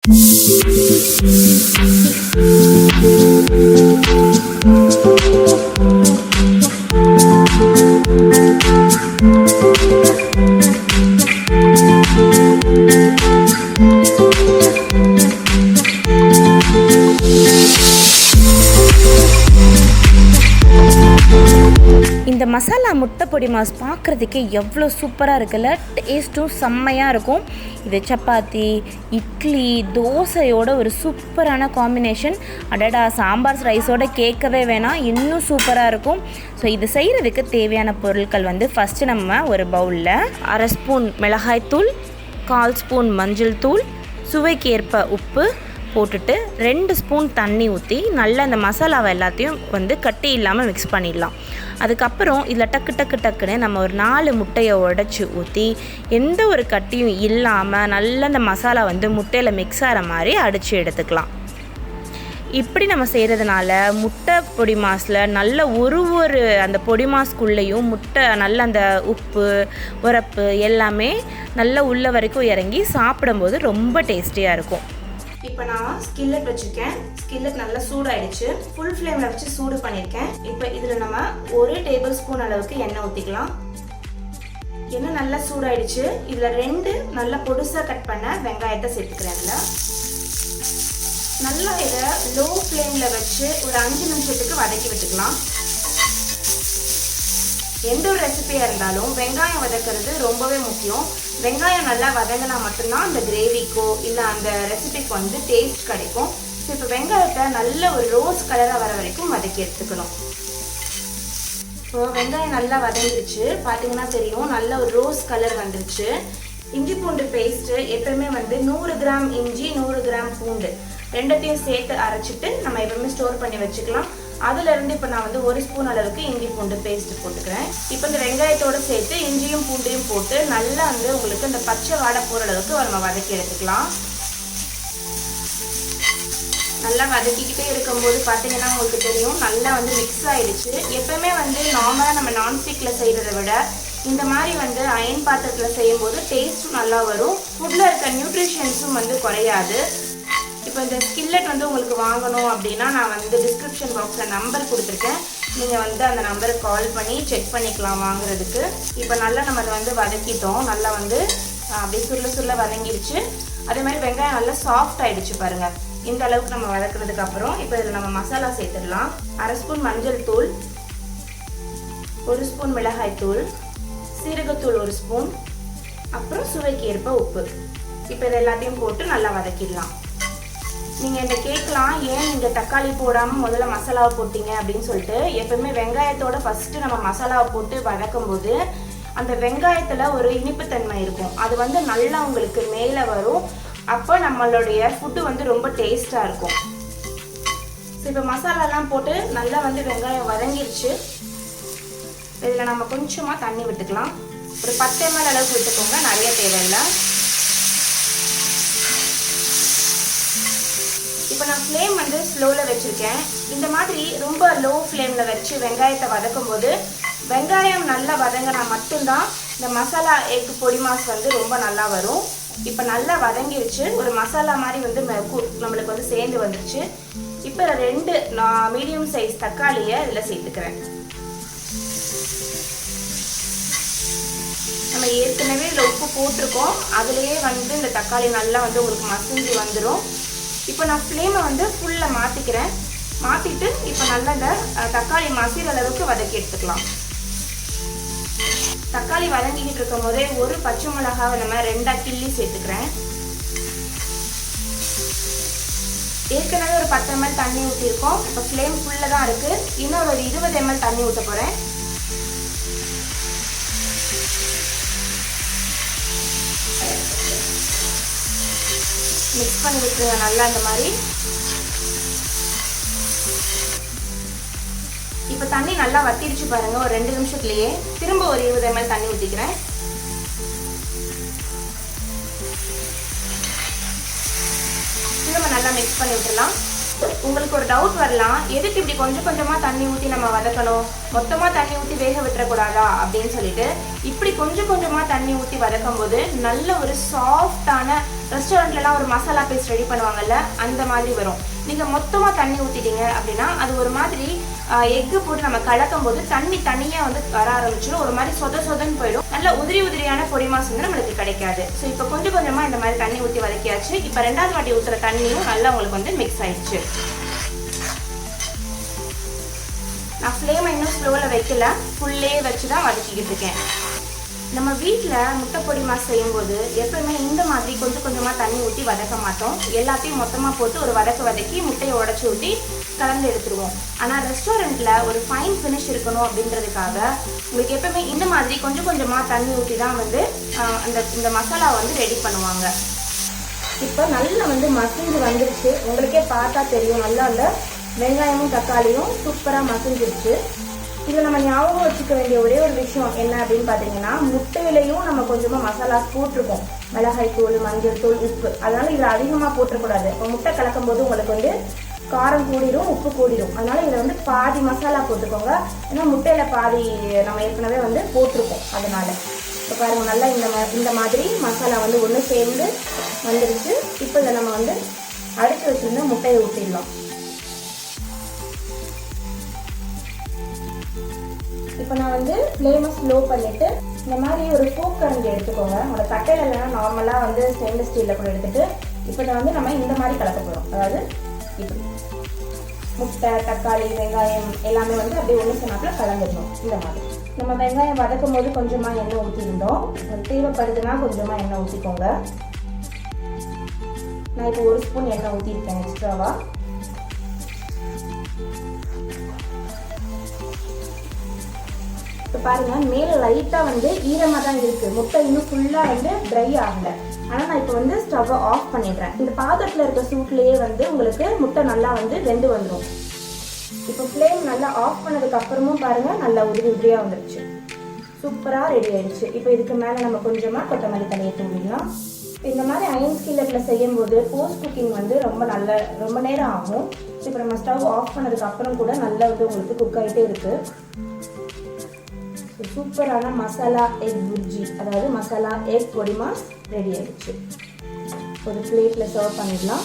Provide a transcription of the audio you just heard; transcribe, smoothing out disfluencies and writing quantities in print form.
இந்த மசாலா முட்டை பொடிமாஸ் பார்க்குறதுக்கே எவ்வளோ சூப்பராக இருக்குல்ல, டேஸ்ட்டும் செம்மையாக இருக்கும். இது சப்பாத்தி, இட்லி, தோசையோட ஒரு சூப்பரான காம்பினேஷன். அடடா, சாம்பார் ரைஸோட கேட்கவே வேணாம், இன்னும் சூப்பராக இருக்கும். ஸோ இது செய்கிறதுக்கு தேவையான பொருட்கள் ஃபஸ்ட்டு நம்ம ஒரு பவுலில் 1/2 ஸ்பூன் மிளகாய்த்தூள், 1/4 ஸ்பூன் மஞ்சள் தூள், சுவைக்கு ஏற்ப உப்பு போட்டுட்டு 2 ஸ்பூன் தண்ணி ஊற்றி நல்லா அந்த மசாலாவை எல்லாத்தையும் கட்டி இல்லாமல் மிக்ஸ் பண்ணிடலாம். அதுக்கப்புறம் இதில் டக்குன்னு நம்ம ஒரு 4 முட்டையை உடைச்சி ஊற்றி எந்த ஒரு கட்டியும் இல்லாமல் நல்லா அந்த மசாலா முட்டையில் மிக்ஸ் ஆகிற மாதிரி அடித்து எடுத்துக்கலாம். இப்படி நம்ம செய்கிறதுனால முட்டை பொடி மாஸில் நல்ல ஒரு அந்த பொடி மாஸ்க்குள்ளேயும் முட்டை நல்ல அந்த உப்பு உரப்பு எல்லாமே நல்லா உள்ள வரைக்கும் இறங்கி சாப்பிடும்போது ரொம்ப டேஸ்டியாக இருக்கும். இப்போ நான் ஸ்கில்லட் வச்சுருக்கேன். ஸ்கில்லட் நல்லா சூடாயிடுச்சு. ஃபுல் ஃப்ளேமில் வச்சு சூடு பண்ணியிருக்கேன். இப்போ இதில் நம்ம 1 டேபிள் ஸ்பூன் அளவுக்கு எண்ணெய் ஊற்றிக்கலாம். எண்ணெய் நல்லா சூடாயிடுச்சு. இதில் 2 நல்லா பொடுசாக கட் பண்ண வெங்காயத்தை சேர்த்துக்கிறேன். நல்லா இதை லோ ஃப்ளேமில் வச்சு ஒரு 5 நிமிஷத்துக்கு வதக்கி விட்டுக்கலாம். எந்த ஒரு ரெசிபியாக இருந்தாலும் வெங்காயம் வதக்கிறது ரொம்பவே முக்கியம். வெங்காயம் நல்லா வதங்கினா மட்டும்தான் அந்த கிரேவிக்கோ இல்லை அந்த ரெசிபிக்கு டேஸ்ட் கிடைக்கும். ஸோ இப்போ வெங்காயத்தை நல்ல ஒரு ரோஸ் கலராக வர வரைக்கும் வதக்கி எடுத்துக்கணும். இப்போ வெங்காயம் நல்லா வதங்கிடுச்சு, பார்த்தீங்கன்னா தெரியும், நல்ல ஒரு ரோஸ் கலர் வந்துருச்சு. இஞ்சி பூண்டு பேஸ்ட்டு எப்பவுமே 100 கிராம் இஞ்சி 100 கிராம் பூண்டு ரெண்டத்தையும் சேர்த்து அரைச்சிட்டு நம்ம எப்பவுமே ஸ்டோர் பண்ணி வச்சுக்கலாம். அதுலேருந்து இப்போ நான் 1 ஸ்பூன் அளவுக்கு இஞ்சி பூண்டு பேஸ்ட் போட்டுக்கிறேன். இப்போ இந்த வெங்காயத்தோடு சேர்த்து இஞ்சியும் பூண்டையும் போட்டு நல்லா உங்களுக்கு இந்த பச்சை வாடை போகிற அளவுக்கு நம்ம வதக்கி எடுத்துக்கலாம். நல்லா வதக்கிக்கிட்டே இருக்கும்போது பார்த்தீங்கன்னா உங்களுக்கு தெரியும் நல்லா மிக்ஸ் ஆகிடுச்சு. எப்பவுமே நார்மலாக நம்ம நான்ஸ்டிக்கில் செய்கிறத விட இந்த மாதிரி அயன் பாத்திரத்தில் செய்யும்போது டேஸ்ட்டும் நல்லா வரும். ஃபுட்டில் இருக்க நியூட்ரிஷன்ஸும் குறையாது. இப்போ இந்த ஸ்கில்லட் உங்களுக்கு வாங்கணும் அப்படின்னா நான் டிஸ்கிரிப்ஷன் பாக்ஸில் நம்பர் கொடுத்துருக்கேன். நீங்கள் அந்த நம்பருக்கு கால் பண்ணி செக் பண்ணிக்கலாம் வாங்குறதுக்கு. இப்போ நல்லா நம்ம அதை வதக்கிட்டோம். நல்லா அப்படியே சுருள வதங்கிடுச்சு. அதே மாதிரி வெங்காயம் நல்லா சாஃப்ட் ஆகிடுச்சு பாருங்கள். இந்த அளவுக்கு நம்ம வதக்குறதுக்கு அப்புறம் இப்போ இதில் நம்ம மசாலா சேர்த்துடலாம். 1/2 ஸ்பூன் மஞ்சள் தூள், 1 ஸ்பூன் மிளகாய் தூள், சீரகத்தூள் 1 ஸ்பூன், அப்புறம் சுவைக்கு ஏற்ப உப்பு. இப்போ இது எல்லாத்தையும் போட்டு நல்லா வதக்கிடலாம். நீங்கள் இந்த கேட்கலாம், ஏன் நீங்கள் தக்காளி போடாமல் முதல்ல மசாலாவை போட்டிங்க அப்படின்னு சொல்லிட்டு. எப்பவுமே வெங்காயத்தோட ஃபஸ்ட்டு நம்ம மசாலாவை போட்டு வதக்கும் போது அந்த வெங்காயத்தில் ஒரு இனிப்புத்தன்மை இருக்கும். அது நல்லா உங்களுக்கு மேலே வரும். அப்போ நம்மளுடைய ஃபுட்டு ரொம்ப டேஸ்ட்டாக இருக்கும். ஸோ இப்போ மசாலாலாம் போட்டு நல்லா வெங்காயம் வதங்கிடுச்சு. இதில் நம்ம கொஞ்சமாக தண்ணி விட்டுக்கலாம். ஒரு 10 ml அளவுக்கு விட்டுக்கோங்க, நிறைய தேவையில்லை. இப்போ நான் ஃப்ளேம் ஸ்லோவில் வச்சுருக்கேன். இந்த மாதிரி ரொம்ப லோ ஃப்ளேமில் வச்சு வெங்காயத்தை வதக்கும் போது வெங்காயம் நல்லா வதங்கினா மட்டும்தான் இந்த மசாலா எக் பொடி மாஸ் ரொம்ப நல்லா வரும். இப்போ நல்லா வதங்கிடுச்சு. ஒரு மசாலா மாதிரி நம்மளுக்கு சேர்ந்து வந்துடுச்சு. இப்போ 2 மீடியம் சைஸ் தக்காளியை இதில் சேர்த்துக்கிறேன். நம்ம ஏற்கனவே இதில் உப்பு போட்டிருக்கோம். அதுலேயே இந்த தக்காளி நல்லா உங்களுக்கு மசிஞ்சு வந்துடும். இப்போ நான் ஃப்ளேமை ஃபுல்லாக மாற்றிக்கிறேன். மாற்றிட்டு இப்போ நல்லா இந்த தக்காளி மசிற அளவுக்கு வதக்கி எடுத்துக்கலாம். தக்காளி வதங்கிக்கிட்டு இருக்கும் போதே ஒரு பச்சை மிளகாவை நம்ம 2 கிள்ளி சேர்த்துக்கிறேன். ஏற்கனவே ஒரு 10 ml தண்ணி ஊற்றிருக்கோம். இப்போ ஃப்ளேம் ஃபுல்லாக தான் இருக்குது. இன்னும் ஒரு 20 ml தண்ணி ஊற்ற போகிறேன். மிக்ஸ் பண்ணி விட்டுருங்க நல்லா இந்த மாதிரி. இப்போ தண்ணி நல்லா வத்திடுச்சு பாருங்கள். ஒரு 2 நிமிஷத்துலேயே திரும்ப ஒரு 20 ml தண்ணி ஊற்றிக்கிறேன். திரும்ப நல்லா மிக்ஸ் பண்ணி விட்டுடலாம். உங்களுக்கு ஒரு டவுட் வரலாம், எதுக்கு இப்படி கொஞ்சம் கொஞ்சமாக தண்ணி ஊற்றி நம்ம வதக்கணும், மொத்தமாக தண்ணி ஊற்றி வேக விட்டுறக்கூடாதா அப்படின்னு சொல்லிட்டு. இப்படி கொஞ்சம் கொஞ்சமாக தண்ணி ஊற்றி வதக்கும் போது நல்ல ஒரு சாஃப்டான, ரெஸ்டாரண்ட்லலாம் ஒரு மசாலா பேஸ்ட் ரெடி பண்ணுவாங்கல்ல அந்த மாதிரி வரும். நீங்கள் மொத்தமாக தண்ணி ஊற்றிட்டீங்க அப்படின்னா அது ஒரு மாதிரி எக்கு போட்டு நம்ம கலக்கும் போது தண்ணி தனியாக வந்து வர ஆரம்பிச்சிடும், ஒரு மாதிரி சொதன்னு போயிடும். நல்ல உதிரி உதிரியான பொடிமாஸ் வந்து நம்மளுக்கு கிடைக்காது. ஸோ இப்போ கொஞ்சம் கொஞ்சமாக இந்த மாதிரி தண்ணி ஊற்றி வதக்கியாச்சு. இப்போ ரெண்டாவது வாட்டி ஊற்றுற தண்ணியும் நல்லா உங்களுக்கு வந்து மிக்ஸ் ஆயிடுச்சு. நான் ஃப்ளேமை இன்னும் ஸ்லோவில் வைக்கல, ஃபுல்லே வச்சு தான் வதக்கிக்கிட்டு இருக்கேன். நம்ம வீட்டில் முட்டை பொடிமாஸ் செய்யும்போது எப்பவுமே இந்த மாதிரி கொஞ்சம் கொஞ்சமாக தண்ணி ஊற்றி வதக்க மாட்டோம். எல்லாத்தையும் மொத்தமாக போட்டு ஒரு வதக்கி முட்டையை உடச்சி ஊற்றி கலந்து எடுத்துருவோம். ஆனால் ரெஸ்டாரண்ட்டில் ஒரு ஃபைன் ஃபினிஷ் இருக்கணும் அப்படின்றதுக்காக உங்களுக்கு எப்பவுமே இந்த மாதிரி கொஞ்சம் கொஞ்சமாக தண்ணி ஊற்றி தான் வந்து இந்த மசாலா வந்து ரெடி பண்ணுவாங்க. இப்போ நல்லா வந்து மசிஞ்சு வந்துருச்சு, உங்களுக்கே பார்த்தா தெரியும். நல்லா அந்த வெங்காயமும் தக்காளியும் சூப்பராக மசிஞ்சிருச்சு. இதில் நம்ம ஞாபகம் வச்சுக்க வேண்டிய ஒரே ஒரு விஷயம் என்ன அப்படின்னு பார்த்தீங்கன்னா, முட்டையிலையும் நம்ம கொஞ்சமாக மசாலாஸ் போட்டிருக்கோம். மிளகாய் தூள், மஞ்சள் தூள், உப்பு. அதனால இதில் அதிகமாக போட்டுறக்கூடாது. இப்போ முட்டை கலக்கும் போது உங்களுக்கு வந்து காரம் கூடிடும், உப்பு கூடிடும். அதனால இதில் வந்து பாதி மசாலா போட்டுக்கோங்க. ஏன்னா முட்டையில் பாதி நம்ம ஏற்கனவே வந்து போட்டிருக்கோம். அதனால இப்போ பாருங்க, நல்லா இந்த மாதிரி மசாலா வந்து ஒன்று சேர்ந்து வந்துருச்சு. இப்போ இதை நம்ம வந்து அடித்து வச்சுருந்தா முட்டையை ஊற்றிடலாம். இப்போ நான் வந்து ஃப்ளேமை ஸ்லோ பண்ணிவிட்டு இந்த மாதிரி ஒரு ஃபோக் கரண்டி எடுத்துக்கோங்க. உங்களோட தட்டையில் இல்லைன்னா நார்மலாக வந்து ஸ்டெயின்லெஸ் ஸ்டீலில் கூட எடுத்துகிட்டு இப்போ வந்து நம்ம இந்த மாதிரி கலக்க போகிறோம். அதாவது இப்படி முட்டை, தக்காளி, வெங்காயம் எல்லாமே வந்து அப்படியே ஒன்று சொன்னாப்புல கலந்துடணும். இந்த மாதிரி நம்ம வெங்காயம் வதக்கும் போது கொஞ்சமாக எண்ணெய் ஊற்றிருந்தோம். தேவைப்படுதுன்னா கொஞ்சமாக எண்ணெய் ஊற்றிக்கோங்க. நான் இப்போ 1 ஸ்பூன் எண்ணெய் ஊற்றிருக்கேன் எக்ஸ்ட்ராவாக. இப்போ பாருங்கள், மேலே லைட்டாக வந்து ஈரமாக தான் இருக்குது. முட்டை இன்னும் ஃபுல்லாக வந்து ட்ரை ஆகலை. ஆனால் நான் இப்போ வந்து ஸ்டவ்வை ஆஃப் பண்ணிடுறேன். இந்த பாத்திரத்தில் இருக்க சூட்லேயே வந்து உங்களுக்கு முட்டை நல்லா வந்து வெந்து வந்துடும். இப்போ ஃப்ளேம் நல்லா ஆஃப் பண்ணதுக்கப்புறமும் பாருங்கள், நல்லா உதிரியாக வந்துடுச்சு. சூப்பராக ரெடி ஆயிடுச்சு. இப்போ இதுக்கு மேலே நம்ம கொஞ்சமாக கொத்தமல்லி தனியை தூவிடலாம். இந்த மாதிரி அயன் ஸ்கில்லட்டில் செய்யும்போது போஸ்ட் குக்கிங் வந்து ரொம்ப நேரம் ஆகும். இப்போ நம்ம ஸ்டவ் ஆஃப் பண்ணதுக்கப்புறம் கூட நல்லா வந்து உங்களுக்கு குக் ஆகிட்டே இருக்குது. சூப்பரான மசாலா எக் புர்ஜி, அதாவது மசாலா எக் பொடிமாஸ் ரெடி ஆயிடுச்சு. ஒரு பிளேட்டில் சர்வ் பண்ணிடலாம்.